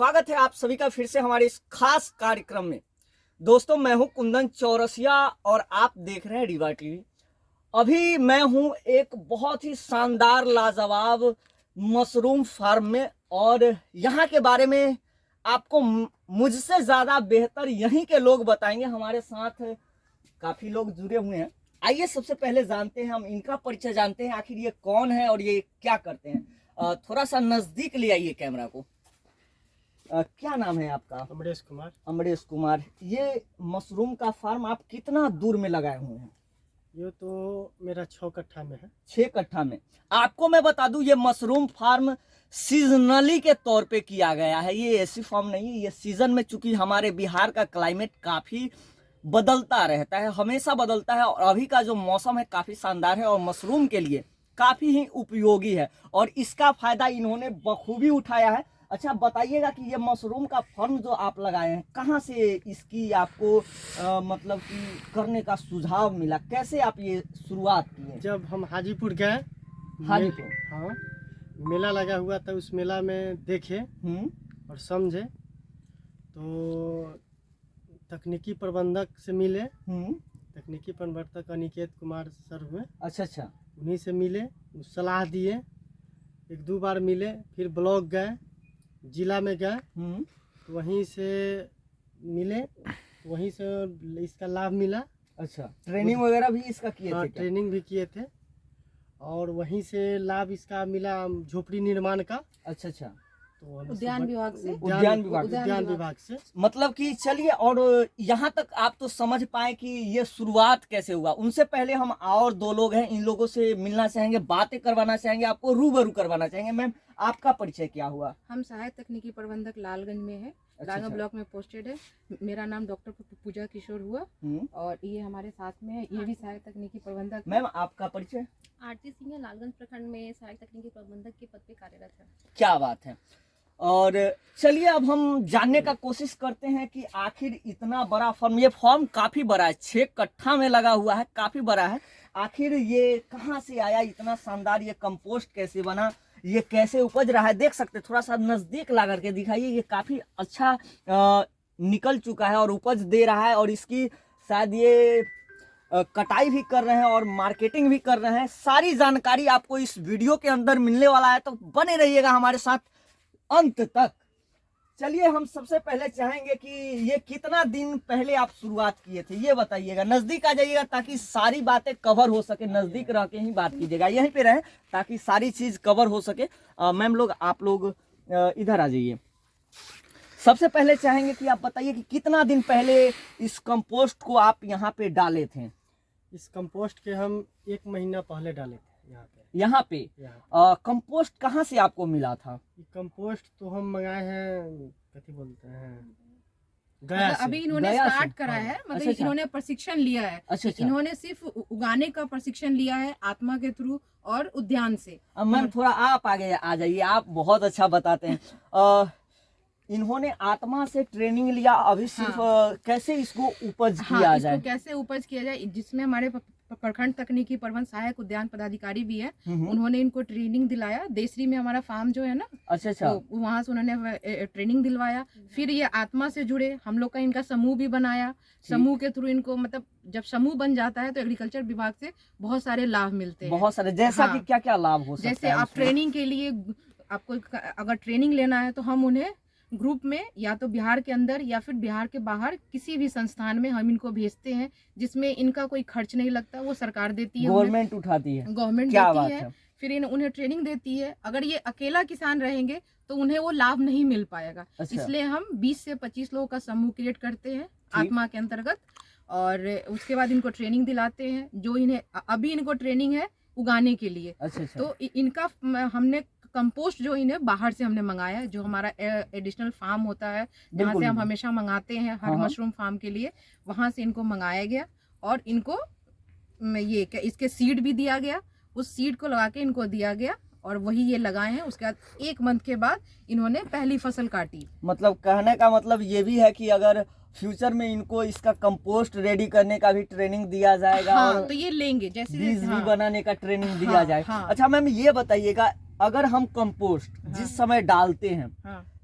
स्वागत है आप सभी का फिर से हमारे इस खास कार्यक्रम में। दोस्तों, मैं हूं कुंदन चौरसिया और आप देख रहे हैं रीवा टीवी। अभी मैं हूं एक बहुत ही शानदार लाजवाब मशरूम फार्म में और यहाँ के बारे में आपको मुझसे ज़्यादा बेहतर यहीं के लोग बताएंगे। हमारे साथ काफ़ी लोग जुड़े हुए हैं। आइए सबसे पहले जानते हैं, हम इनका परिचय जानते हैं, आखिर ये कौन है और ये क्या करते हैं। थोड़ा सा नज़दीक ले आइए कैमरा को। क्या नाम है आपका? अमरेश कुमार। अमरेश कुमार, ये मशरूम का फार्म आप कितना दूर में लगाए हुए हैं? ये तो मेरा 6 कट्ठा में है। 6 कट्ठा में। आपको मैं बता दूं, ये मशरूम फार्म सीजनली के तौर पे किया गया है। ये ऐसी फार्म नहीं है, ये सीजन में, चूंकि हमारे बिहार का क्लाइमेट काफ़ी बदलता रहता है, हमेशा बदलता है और अभी का जो मौसम है काफ़ी शानदार है और मशरूम के लिए काफ़ी ही उपयोगी है और इसका फ़ायदा इन्होंने बखूबी उठाया है। अच्छा बताइएगा कि ये मशरूम का फार्म जो आप लगाए हैं, कहाँ से इसकी आपको मतलब कि करने का सुझाव मिला? कैसे आप ये शुरुआत किए? जब हम हाजीपुर गए, हाजीपुर, हाँ, मेला लगा हुआ था, उस मेला में देखे और समझे, तो तकनीकी प्रबंधक से मिले। तकनीकी प्रबंधक अनिकेत कुमार सर हुए। अच्छा, उन्हीं से मिले, सलाह दिए, 1-2 बार मिले। फिर ब्लॉक गए, जिला में गए, तो वहीं से मिले, वहीं से इसका लाभ मिला। अच्छा, ट्रेनिंग वगैरह भी इसका किए थे? ट्रेनिंग भी किए थे और वहीं से लाभ इसका मिला झोपड़ी निर्माण का। अच्छा, तो उद्यान विभाग से। उद्यान विभाग से मतलब कि चलिए, और यहाँ तक आप तो समझ पाए कि ये शुरुआत कैसे हुआ। उनसे पहले हम और 2 लोग हैं, इन लोगों से मिलना चाहेंगे, बातें करवाना चाहेंगे, आपको रूबरू करवाना चाहेंगे। मैम, आपका परिचय क्या हुआ? हम सहायक तकनीकी प्रबंधक लालगंज में है, लालगंज ब्लॉक में पोस्टेड है। मेरा नाम डॉक्टर पूजा किशोर हुआ और ये हमारे साथ में है, ये भी सहायक तकनीकी प्रबंधक। मैम, आपका परिचय? आरती सिंह है, लालगंज प्रखंड में सहायक तकनीकी प्रबंधक के पद पे कार्यरत है। क्या बात है। और चलिए अब हम जानने का कोशिश करते हैं कि आखिर इतना बड़ा फार्म, ये फार्म काफ़ी बड़ा है, 6 कट्ठा में लगा हुआ है, काफ़ी बड़ा है। आखिर ये कहाँ से आया इतना शानदार? ये कंपोस्ट कैसे बना, ये कैसे उपज रहा है? देख सकते, थोड़ा सा नज़दीक ला करके दिखाइए। ये काफ़ी अच्छा निकल चुका है और उपज दे रहा है और इसकी शायद ये कटाई भी कर रहे हैं और मार्केटिंग भी कर रहे हैं। सारी जानकारी आपको इस वीडियो के अंदर मिलने वाला है, तो बने रहिएगा हमारे साथ अंत तक। चलिए, हम सबसे पहले चाहेंगे कि ये कितना दिन पहले आप शुरुआत किए थे, ये बताइएगा। नज़दीक आ जाइएगा ताकि सारी बातें कवर हो सके। नज़दीक रह के ही बात कीजिएगा, यहीं पे रहें ताकि सारी चीज़ कवर हो सके। मैम लोग, आप लोग इधर आ जाइए। सबसे पहले चाहेंगे कि आप बताइए कि कितना दिन पहले इस कंपोस्ट को आप यहाँ पे डाले थे? इस कंपोस्ट के हम 1 महीना पहले डाले थे यहाँ पे। कंपोस्ट कहाँ से आपको मिला था? कंपोस्ट तो हम मंगाए हैं, कथी बोलते हैं, गया से। अभी इन्होंने स्टार्ट करा है, मतलब अच्छा। इन्होंने प्रशिक्षण लिया है। अच्छा। इन्होंने सिर्फ उगाने का प्रशिक्षण लिया है आत्मा के थ्रू और उद्यान से। अब मैम थोड़ा आप आगे आ जाइए, आप बहुत अच्छा बताते हैं। इन्होंने आत्मा से ट्रेनिंग लिया, अभी सिर्फ कैसे इसको उपज किया जाए, इसको कैसे उपज किया जाए, जिसमें हमारे प्रखंड तकनीकी प्रबंध सहायक उद्यान पदाधिकारी भी है, उन्होंने इनको ट्रेनिंग दिलाया। देसरी में हमारा फार्म जो है ना, अच्छा, तो वहाँ से उन्होंने ट्रेनिंग दिलवाया। फिर ये आत्मा से जुड़े, हम लोग का इनका समूह भी बनाया। समूह के थ्रू इनको, मतलब जब समूह बन जाता है तो एग्रीकल्चर विभाग से बहुत सारे लाभ मिलते हैं। बहुत सारे, जैसा कि क्या क्या लाभ हो सकता है? जैसे आप ट्रेनिंग के लिए, आपको अगर ट्रेनिंग लेना है तो हम उन्हें ग्रुप में, या तो बिहार के अंदर या फिर बिहार के बाहर किसी भी संस्थान में हम इनको भेजते हैं, जिसमें इनका कोई खर्च नहीं लगता, वो सरकार देती है, गवर्नमेंट उठाती है, गवर्नमेंट देती है। फिर उन्हें ट्रेनिंग देती है। अगर ये अकेला किसान रहेंगे तो उन्हें वो लाभ नहीं मिल पाएगा। अच्छा। इसलिए हम 20 से 25 लोगों का समूह क्रिएट करते हैं आत्मा के अंतर्गत और उसके बाद इनको ट्रेनिंग दिलाते हैं। जो इन्हें अभी इनको ट्रेनिंग है उगाने के लिए। अच्छा। तो इनका हमने कंपोस्ट जो इन्हें बाहर से हमने मंगाया है, जो हमारा एडिशनल फार्म होता है जहाँ से हम हमेशा मंगाते हैं हर मशरूम फार्म के लिए, वहाँ से इनको मंगाया गया और इनको ये इसके सीड भी दिया गया। उस सीड को लगा के इनको दिया गया और वही ये लगाए हैं। उसके बाद 1 मंथ के बाद इन्होंने पहली फसल काटी। मतलब कहने का मतलब ये भी है कि अगर फ्यूचर में इनको इसका कंपोस्ट रेडी करने का भी ट्रेनिंग दिया जाएगा। हाँ, और तो ये लेंगे, जैसे बीज भी बनाने का ट्रेनिंग दिया जाए। अच्छा मैम, ये बताइएगा, अगर हम कंपोस्ट जिस समय डालते हैं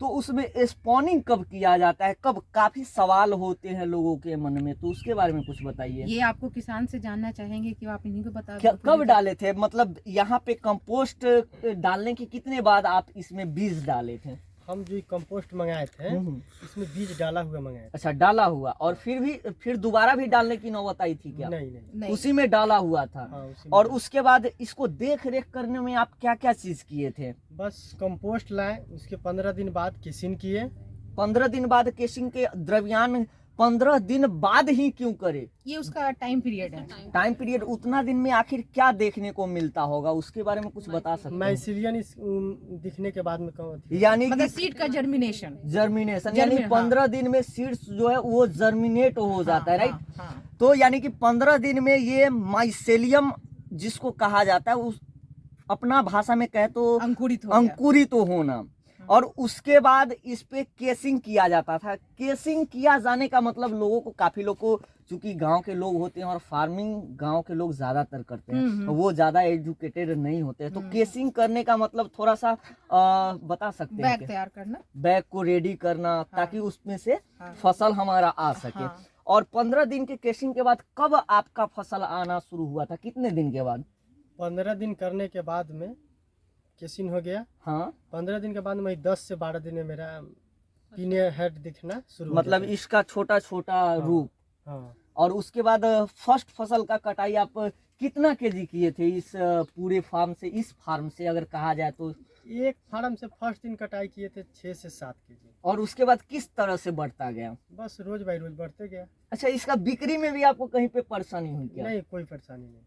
तो उसमें स्पॉनिंग कब किया जाता है, कब? काफी सवाल होते हैं लोगों के मन में, तो उसके बारे में कुछ बताइए। ये आपको किसान से जानना चाहेंगे कि आप इन्हीं को बता कब डाले थे, मतलब यहाँ पे कंपोस्ट डालने के कितने बाद आप इसमें बीज डाले थे? हम जो कंपोस्ट मंगाए थे इसमें बीज डाला हुआ मंगाए थे। अच्छा, डाला हुआ, और फिर दोबारा भी डालने की नौबत आई थी क्या? नहीं। उसी में डाला हुआ था। हाँ, उसी में और उसके बाद इसको देख रेख करने में आप क्या क्या चीज किए थे? बस कंपोस्ट लाए, उसके 15 दिन बाद केसिन किए। 15 दिन बाद केसिंग के द्रव्यान 15 दिन बाद ही क्यों करे? ये उसका टाइम पीरियड है। टाइम पीरियड, उतना दिन में आखिर क्या देखने को मिलता होगा, उसके बारे में कुछ बता सकते हैं? माइसिलियन दिखने के बाद में यानी मतलब कि सीड का जर्मिनेशन यानी 15 दिन में सीड्स जो है वो जर्मिनेट हो जाता है, राइट? हाँ। तो यानी कि 15 दिन में ये माइसेलियम जिसको कहा जाता है, उस अपना भाषा में कहे तो अंकुरित होना। और उसके बाद इस पे केसिंग किया जाता था। केसिंग किया जाने का मतलब लोगों को, काफी लोग को, चूंकि गांव के लोग होते हैं और फार्मिंग गांव के लोग ज्यादातर करते हैं, वो ज्यादा एजुकेटेड नहीं होते हैं, तो केसिंग करने का मतलब थोड़ा सा बता सकते हैं? बैग तैयार करना, बैग को रेडी करना, ताकि उसमें से फसल हमारा आ सके। और 15 दिन के केसिंग के बाद कब आपका फसल आना शुरू हुआ था, कितने दिन के बाद? 15 दिन करने के बाद में केसिन हो गया। हाँ, 15 दिन के बाद में 10 से 12 दिन में मेरा पीने हेड दिखना शुरू, मतलब इसका छोटा छोटा रूप। हाँ। और उसके बाद फर्स्ट फसल का कटाई आप कितना केजी किए थे इस पूरे फार्म से, इस फार्म से अगर कहा जाए तो? एक फार्म से फर्स्ट दिन कटाई किए थे 6 से 7 केजी। और उसके बाद किस तरह से बढ़ता गया? बस रोज बाई रोज बढ़ते गया। अच्छा, इसका बिक्री में भी आपको कहीं पे परेशानी हुई क्या? नहीं, कोई परेशानी नहीं।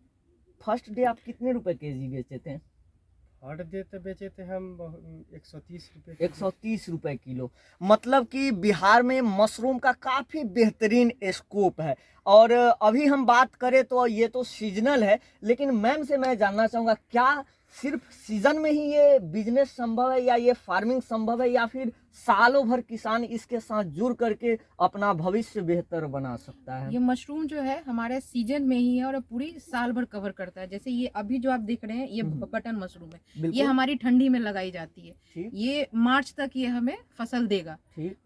फर्स्ट डे आप कितने रुपए केजी बेचे थे? हर देते बेचे थे हम 130 रुपए। 130 रुपए किलो। मतलब कि बिहार में मशरूम का काफी बेहतरीन स्कोप है। और अभी हम बात करें तो ये तो सीजनल है, लेकिन मैम से मैं जानना चाहूंगा, क्या सिर्फ सीजन में ही ये बिजनेस संभव है, या ये फार्मिंग संभव है, या फिर सालों भर किसान इसके साथ जुड़ करके अपना भविष्य बेहतर बना सकता है? ये मशरूम जो है हमारे सीजन में ही है और पूरी साल भर कवर करता है। जैसे ये अभी जो आप देख रहे हैं, ये बटन मशरूम है, ये हमारी ठंडी में लगाई जाती है। ये मार्च तक ये हमें फसल देगा।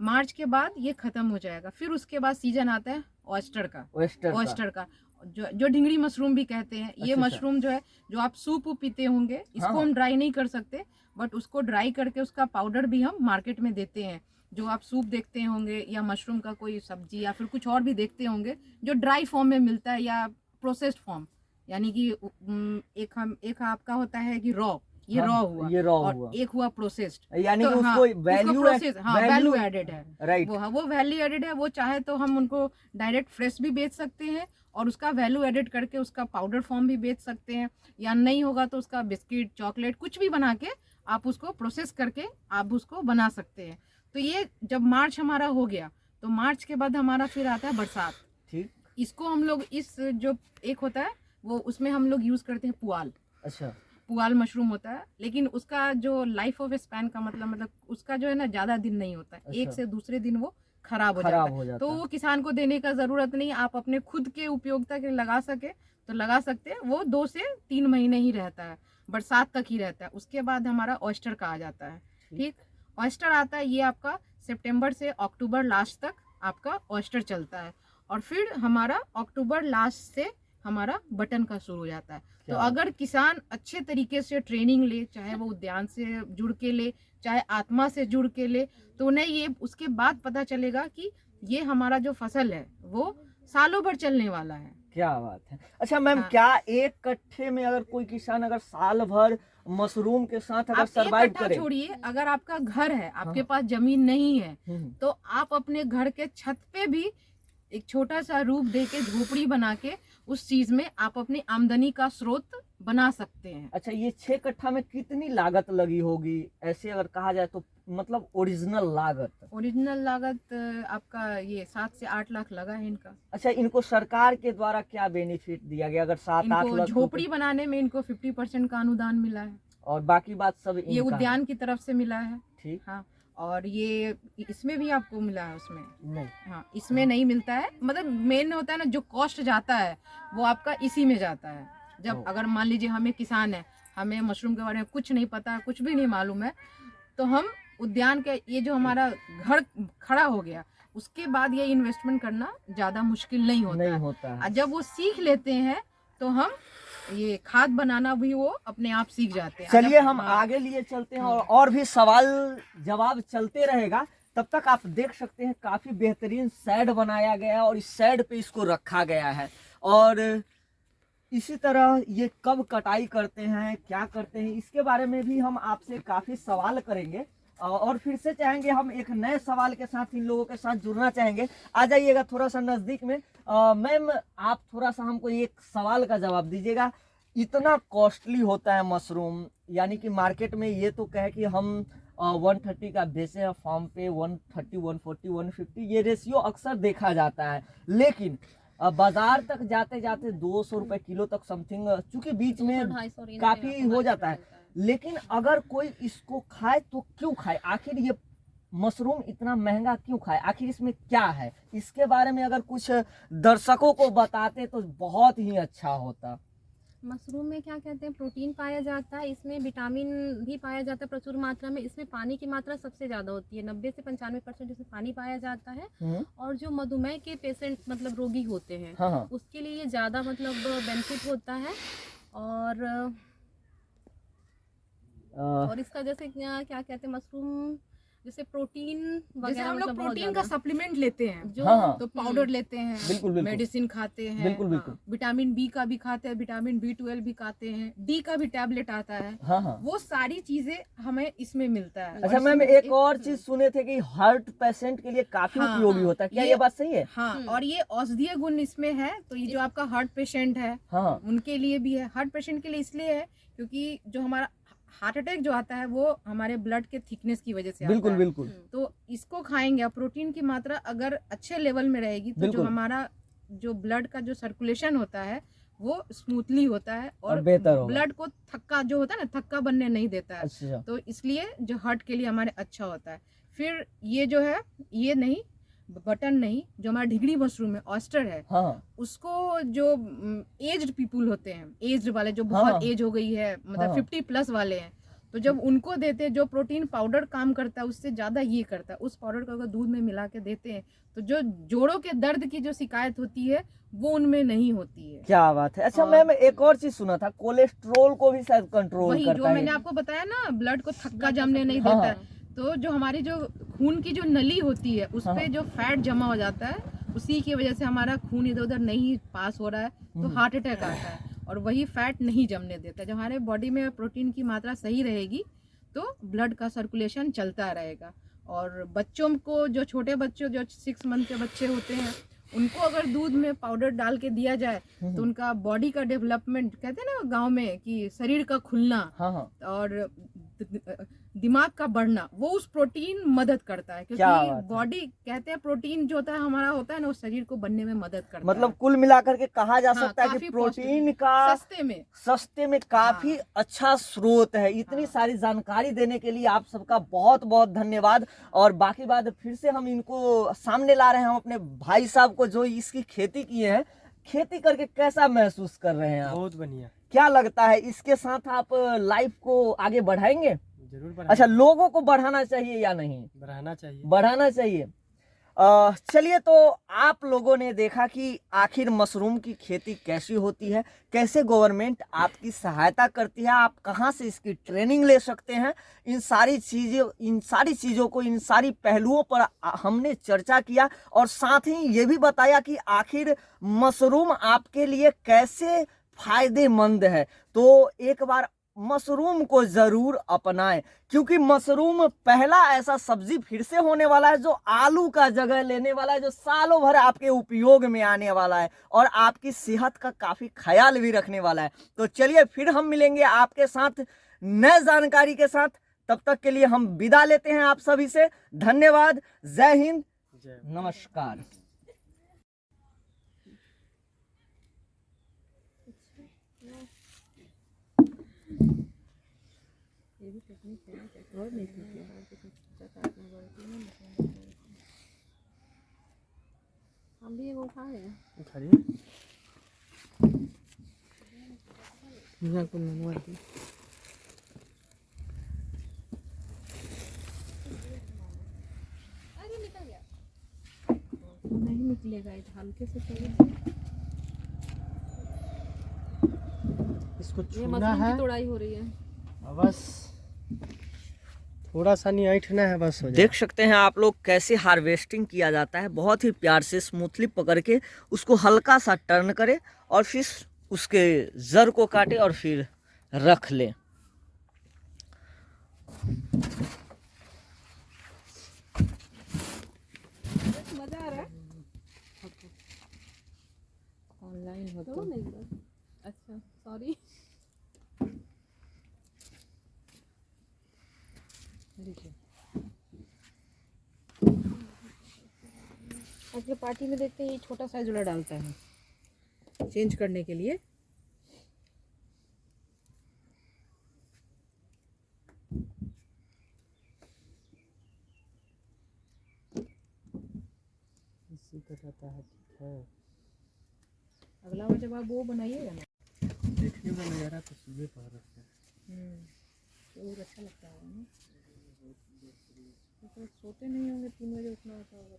मार्च के बाद ये खत्म हो जाएगा। फिर उसके बाद सीजन आता है ऑयस्टर का, जो ढिंगड़ी मशरूम भी कहते हैं। ये मशरूम जो है, जो आप सूप पीते होंगे, इसको हम ड्राई नहीं कर सकते, बट उसको ड्राई करके उसका पाउडर भी हम मार्केट में देते हैं। जो आप सूप देखते होंगे या मशरूम का कोई सब्जी या फिर कुछ और भी देखते होंगे जो ड्राई फॉर्म में मिलता है या प्रोसेस्ड फॉर्म, यानी कि एक आपका होता है कि रॉ, ये रॉ हुआ, एक हुआ प्रोसेस्ड, यानी तो कि उसको वैल्यू एडेड है, राइट? वो वैल्यू एडेड है। वो चाहे तो हम उनको डायरेक्ट फ्रेश भी बेच सकते हैं और उसका वैल्यू एडेड करके उसका पाउडर फॉर्म भी बेच सकते हैं, या नहीं होगा तो उसका बिस्किट, चॉकलेट कुछ भी बना के आप उसको प्रोसेस करके आप उसको बना सकते हैं। तो ये जब मार्च हमारा हो गया, तो मार्च के बाद हमारा फिर आता है बरसात। ठीक, इसको हम लोग इस जो एक होता है वो, उसमें हम लोग यूज करते हैं पुआल। अच्छा, पुआल मशरूम होता है, लेकिन उसका जो लाइफ ऑफ स्पैन का मतलब उसका जो है ना ज्यादा दिन नहीं होता है। अच्छा। एक से दूसरे दिन वो खराब हो जाता है। तो वो किसान को देने का जरूरत नहीं, आप अपने खुद के उपयोगिता के लगा सके तो लगा सकते हैं। वो 2 से 3 महीने ही रहता है, बरसात तक ही रहता है। उसके बाद हमारा ऑयस्टर का आ जाता है। ठीक, ऑयस्टर आता है, ये आपका सितंबर से अक्टूबर लास्ट तक आपका ऑयस्टर चलता है, और फिर हमारा अक्टूबर लास्ट से हमारा बटन का शुरू हो जाता है। तो अगर किसान अच्छे तरीके से ट्रेनिंग ले, चाहे वो उद्यान से जुड़ के ले, चाहे आत्मा से जुड़ के ले, तो उन्हें ये उसके बाद पता चलेगा कि ये हमारा जो फसल है वो सालों भर चलने वाला है। क्या बात है। अच्छा मैम, क्या एक कट्ठे में अगर कोई किसान अगर साल भर मशरूम के साथ अगर सरवाइव करे, छोड़िए अगर आपका घर है, आपके पास जमीन नहीं है, तो आप अपने घर के छत पे भी एक छोटा सा रूप दे के झोपड़ी बना के उस चीज में आप अपनी आमदनी का स्रोत बना सकते हैं। अच्छा, ये 6 कट्ठा में कितनी लागत लगी होगी ऐसे अगर कहा जाए तो, मतलब ओरिजिनल लागत आपका ये 7 से 8 लाख लगा है इनका। अच्छा, इनको सरकार के द्वारा क्या बेनिफिट दिया गया? अगर 7-8 लाख झोपड़ी बनाने में इनको 50% का अनुदान मिला है, और बाकी बात सब ये उद्यान की तरफ से मिला है। ठीक, हाँ, और ये इसमें भी आपको मिला है, उसमें नहीं। हाँ, इसमें नहीं मिलता है, मतलब मेन होता है ना, जो कॉस्ट जाता है वो आपका इसी में जाता है। जब अगर मान लीजिए हमें किसान है, हमें मशरूम के बारे में कुछ नहीं पता, कुछ भी नहीं मालूम है, तो हम उद्यान के ये जो हमारा घर खड़ा हो गया, उसके बाद ये इन्वेस्टमेंट करना ज़्यादा मुश्किल नहीं होता नहीं है। होता है। और जब वो सीख लेते हैं तो हम ये खाद बनाना भी वो अपने आप सीख जाते हैं। चलिए जब- हम हाँ, आगे लिए चलते हैं और भी सवाल जवाब चलते रहेगा। तब तक आप देख सकते हैं काफी बेहतरीन शेड बनाया गया है और इस शेड पे इसको रखा गया है। और इसी तरह ये कब कटाई करते हैं, क्या करते हैं, इसके बारे में भी हम आपसे काफी सवाल करेंगे। और फिर से चाहेंगे हम एक नए सवाल के साथ इन लोगों के साथ जुड़ना चाहेंगे। आ जाइएगा थोड़ा सा नजदीक में। मैम आप थोड़ा सा हमको एक सवाल का जवाब दीजिएगा। इतना कॉस्टली होता है मशरूम, यानी कि मार्केट में ये तो कहे कि हम 130 का बेचे हैं फार्म पे, 130, 140, 150 ये रेशियो अक्सर देखा जाता है। लेकिन बाजार तक जाते जाते 200 रुपए किलो तक समथिंग, चूंकि बीच में 200-250 रेंज में काफी आपको हो मार्केट जाता में है। मिलता है। लेकिन अगर कोई इसको खाए तो क्यों खाए, आखिर ये मशरूम इतना महंगा क्यों खाए, आखिर इसमें क्या है, इसके बारे में अगर कुछ दर्शकों को बताते तो बहुत ही अच्छा होता। मशरूम में क्या कहते हैं, प्रोटीन पाया जाता है, इसमें विटामिन भी पाया जाता है प्रचुर मात्रा में। इसमें पानी की मात्रा सबसे ज़्यादा होती है, 90 से 95% इसमें पानी पाया जाता है। और जो मधुमेह के पेशेंट मतलब रोगी होते हैं, हाँ हाँ। उसके लिए ज़्यादा मतलब बेनिफिट होता है। और इसका जैसे क्या क्या कहते हैं, मशरूम जैसे प्रोटीन जैसे वगैरह हम लोग मतलब बहुत प्रोटीन का ज़्यादा। सप्लीमेंट लेते हैं, जो हाँ। तो पाउडर लेते हैं, बिल्कुल बिल्कुल मेडिसिन खाते हैं, बिल्कुल बिल्कुल। विटामिन बी का भी खाते हैं, विटामिन B12 भी खाते हैं, डी का भी टैबलेट आता है। हाँ हाँ। वो सारी चीजें हमें इसमें मिलता है। अच्छा और मैम, इसमें एक और चीज सुने थे कि हार्ट पेशेंट के लिए काफी हाँ, उपयोगी हाँ, होता है, क्या ये- ये बात सही है? हाँ, और ये औषधीय गुण इसमें है। तो ये जो आपका हार्ट पेशेंट है हाँ उनके लिए भी है। हार्ट पेशेंट के लिए इसलिए है क्योंकि जो हमारा हार्ट अटैक जो आता है वो हमारे ब्लड के थिकनेस की वजह से आता बिल्कुल है। बिल्कुल। तो इसको खाएंगे, और प्रोटीन की मात्रा अगर अच्छे लेवल में रहेगी तो जो बिल्कुल। हमारा जो ब्लड का जो सर्कुलेशन होता है वो स्मूथली होता है और और बेहतर होगा। ब्लड को थक्का जो होता है ना, थक्का बनने नहीं देता है। अच्छा तो इसलिए जो हार्ट के लिए हमारे अच्छा होता है। फिर ये जो है, ये नहीं, बटन नहीं, जो हमारा ढिगड़ी मशरूम है, ऑयस्टर है, हाँ उसको जो एज्ड पीपुल होते हैं, एज्ड वाले जो हाँ। बहुत एज हो गई है, मतलब हाँ। 50+ वाले हैं, तो जब उनको देते हैं, जो प्रोटीन पाउडर काम करता है उससे ज्यादा ये करता है, उस पाउडर को अगर दूध में मिला के देते हैं तो जो जोड़ों के दर्द की जो शिकायत होती है वो उनमें नहीं होती है। क्या बात है। अच्छा और- मैम, एक और चीज सुना था, कोलेस्ट्रोल को भी शायद कंट्रोल वही जो करता मैंने है। आपको बताया ना, ब्लड को थक्का Blood को जमने नहीं हाँ, देता हाँ। है। तो जो हमारी जो खून की जो नली होती है उस हाँ, पे जो फैट जमा हो जाता है, उसी की वजह से हमारा खून इधर उधर नहीं पास हो रहा है, तो हार्ट अटैक आता है। और वही फैट नहीं जमने देता। जब हमारे बॉडी में प्रोटीन की मात्रा सही रहेगी तो ब्लड का सर्कुलेशन चलता रहेगा। और बच्चों को, जो छोटे बच्चों, जो 6 मंथ के बच्चे होते हैं, उनको अगर दूध में पाउडर डाल के दिया जाए तो उनका बॉडी का डेवलपमेंट, कहते हैं ना गांव में कि शरीर का खुलना हाँ हाँ। और दिमाग का बढ़ना, वो उस प्रोटीन मदद करता है। क्या बात क्योंकि है। बॉडी, कहते हैं प्रोटीन जो होता है हमारा होता है ना, वो शरीर को बनने में मदद करता मतलब है। कुल मिलाकर के कहा जा हाँ, सकता है कि काफी प्रोटीन पौष्टिक, का सस्ते में काफी हाँ। अच्छा स्रोत है। इतनी हाँ। सारी जानकारी देने के लिए आप सबका बहुत बहुत धन्यवाद। और बाकी बात फिर से हम इनको सामने ला रहे हैं, हम अपने भाई साहब को जो इसकी खेती किए हैं। खेती करके कैसा महसूस कर रहे हैं आप? बहुत बढ़िया। क्या लगता है इसके साथ आप लाइफ को आगे बढ़ाएंगे? जरूर अच्छा, बढ़ाना, लोगों को बढ़ाना चाहिए या नहीं? बढ़ाना चाहिए। बढ़ाना चाहिए। चलिए, तो आप लोगों ने देखा कि आखिर मशरूम की खेती कैसी होती है, कैसे गवर्नमेंट आपकी सहायता करती है, आप कहां से इसकी ट्रेनिंग ले सकते हैं। इन सारी चीज़ों को, इन सारी पहलुओं पर हमने चर्चा किया और साथ ही ये भी बताया कि आखिर मशरूम आपके लिए कैसे फायदेमंद है। तो एक बार मशरूम को जरूर अपनाएं, क्योंकि मशरूम पहला ऐसा सब्जी फिर से होने वाला है जो आलू का जगह लेने वाला है, जो सालों भर आपके उपयोग में आने वाला है और आपकी सेहत का काफी ख्याल भी रखने वाला है। तो चलिए, फिर हम मिलेंगे आपके साथ नए जानकारी के साथ। तब तक के लिए हम विदा लेते हैं आप सभी से। धन्यवाद। जय हिंद, जय। नमस्कार। हम भी वो खा रहे हैं। उठाइए। यहाँ को मंगवा दी। निकलेगा, ये हल्के से तोड़। इसको ये छूना मशरूम है की तोड़ाई हो रही है। और बस थोड़ा सा नहीं ऐंठना है, बस हो देख जाएगा। सकते हैं आप लोग कैसे हार्वेस्टिंग किया जाता है। बहुत ही प्यार से स्मूथली पकड़ के उसको हल्का सा टर्न करे और फिर उसके जड़ को काटे और फिर रख ले। मजा आ रहा है। ऑनलाइन हो तो नहीं बस। अच्छा सॉरी। अगले पार्टी में देखते हैं ये छोटा साइज वाला डालता है चेंज करने के लिए। इसी का रहता है, ठीक है। अगला बार जब आप वो बनाइएगा ना देखने में नज़ारा तो सुबह पहर रखते हैं। तो अच्छा लगता है ना। तो सोते नहीं होंगे, 3 बजे उठना होता होगा।